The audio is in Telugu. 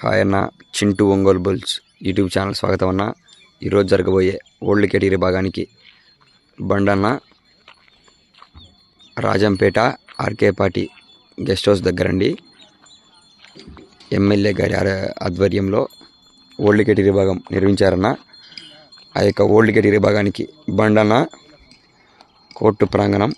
హాయ్ అన్న, Chintu Ongole bulls YouTube channel స్వాగతం అన్న. ఈరోజు జరగబోయే ఓల్డ్ కేటగిరీ భాగానికి బండన్న Rajampet RK party guest house దగ్గరండి. ఎమ్మెల్యే గారి ఆధ్వర్యంలో ఓల్డ్ కేటగిరీ భాగం నిర్మించారన్న. ఆ యొక్క ఓల్డ్ కేటగిరీ భాగానికి బండన్న కోర్టు ప్రాంగణం